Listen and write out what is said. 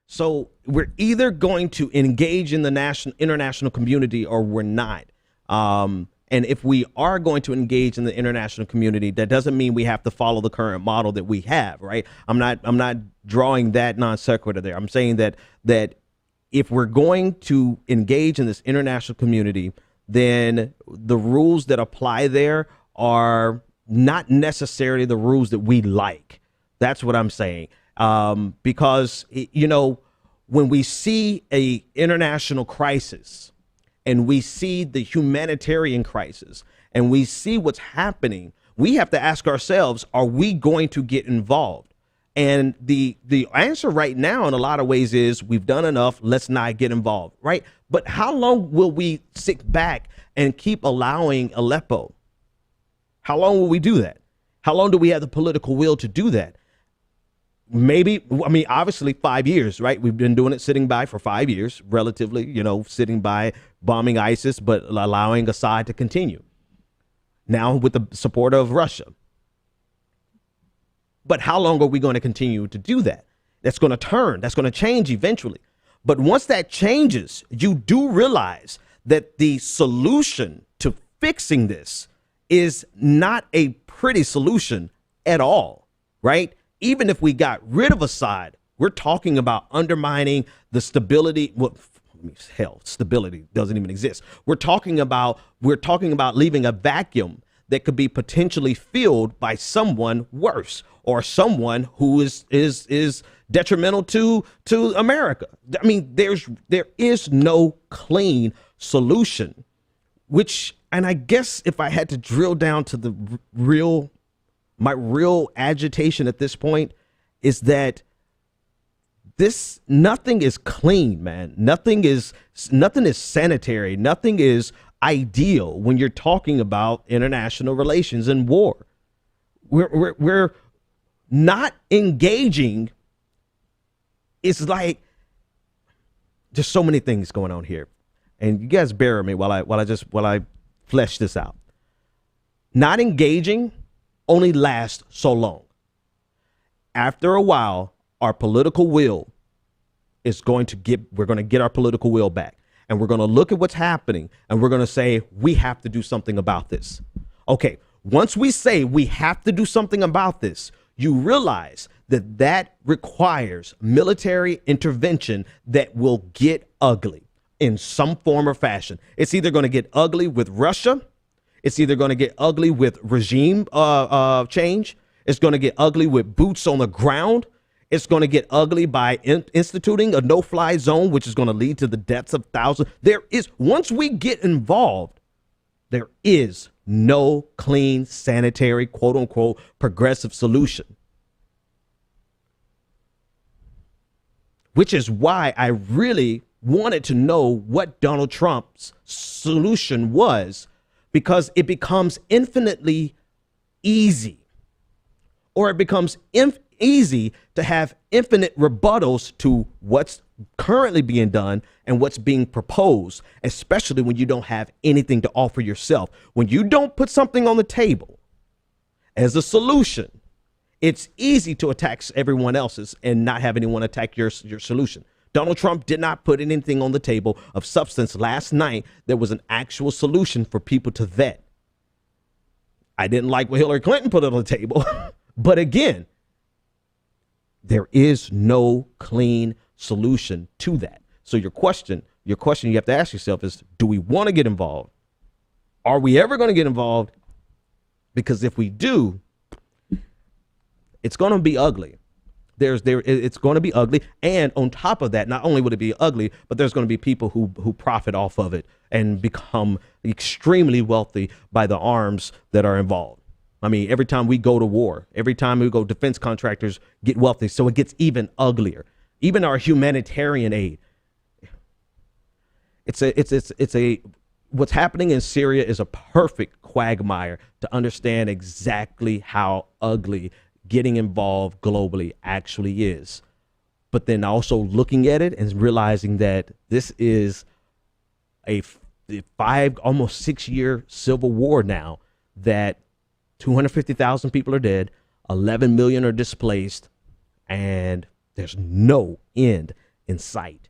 So we're either going to engage in the international community or we're not. And if we are going to engage in the international community, that doesn't mean we have to follow the current model that we have, right? I'm not drawing that non sequitur there. I'm saying that if we're going to engage in this international community, then the rules that apply there are not necessarily the rules that we like. That's what I'm saying. Because, when we see a international crisis, and we see the humanitarian crisis, and we see what's happening, we have to ask ourselves, are we going to get involved? And the answer right now in a lot of ways is we've done enough, let's not get involved, right? But how long will we sit back and keep allowing Aleppo? How long will we do that? How long do we have the political will to do that? Maybe, obviously 5 years, right? We've been doing it sitting by for 5 years, relatively, sitting by bombing ISIS, but allowing Assad to continue. Now with the support of Russia. But how long are we going to continue to do that? That's going to turn. That's going to change eventually. But once that changes, you do realize that the solution to fixing this is not a pretty solution at all, right? Even if we got rid of Assad, we're talking about undermining the stability. Well, hell, stability doesn't even exist. We're talking about leaving a vacuum that could be potentially filled by someone worse or someone who is detrimental to America. I mean, there is no clean solution, and I guess if I had to drill down to my real agitation at this point is that nothing is clean, man. Nothing is sanitary. Nothing is ideal when you're talking about international relations and war. We're not engaging. It's like there's so many things going on here, and you guys bear with me while I flesh this out. Not engaging only lasts so long. After a while, our political will we're going to get our political will back, and we're going to look at what's happening, and we're going to say, we have to do something about this. Okay. Once we say we have to do something about this, you realize that requires military intervention that will get ugly in some form or fashion. It's either going to get ugly with Russia. It's either going to get ugly with regime change. It's going to get ugly with boots on the ground. It's going to get ugly by instituting a no-fly zone, which is going to lead to the deaths of thousands. Once we get involved, there is no clean, sanitary, quote unquote, progressive solution. Which is why I really wanted to know what Donald Trump's solution was, because it becomes infinitely easy, or it becomes easy to have infinite rebuttals to what's currently being done and what's being proposed, especially when you don't have anything to offer yourself. When you don't put something on the table as a solution, it's easy to attack everyone else's and not have anyone attack your solution. Donald Trump did not put anything on the table of substance last night that was an actual solution for people to vet. I didn't like what Hillary Clinton put on the table, but again, there is no clean solution to that. So your question you have to ask yourself is, do we want to get involved? Are we ever going to get involved? Because if we do, it's going to be ugly. It's going to be ugly. And on top of that, not only would it be ugly, but there's going to be people who profit off of it and become extremely wealthy by the arms that are involved. I mean, every time we go to war, every time we go, defense contractors get wealthy. So it gets even uglier. Even our humanitarian aid. What's happening in Syria is a perfect quagmire to understand exactly how ugly getting involved globally actually is. But then also looking at it and realizing that this is a 5, almost 6-year civil war now, that 250,000 people are dead, 11 million are displaced, and there's no end in sight.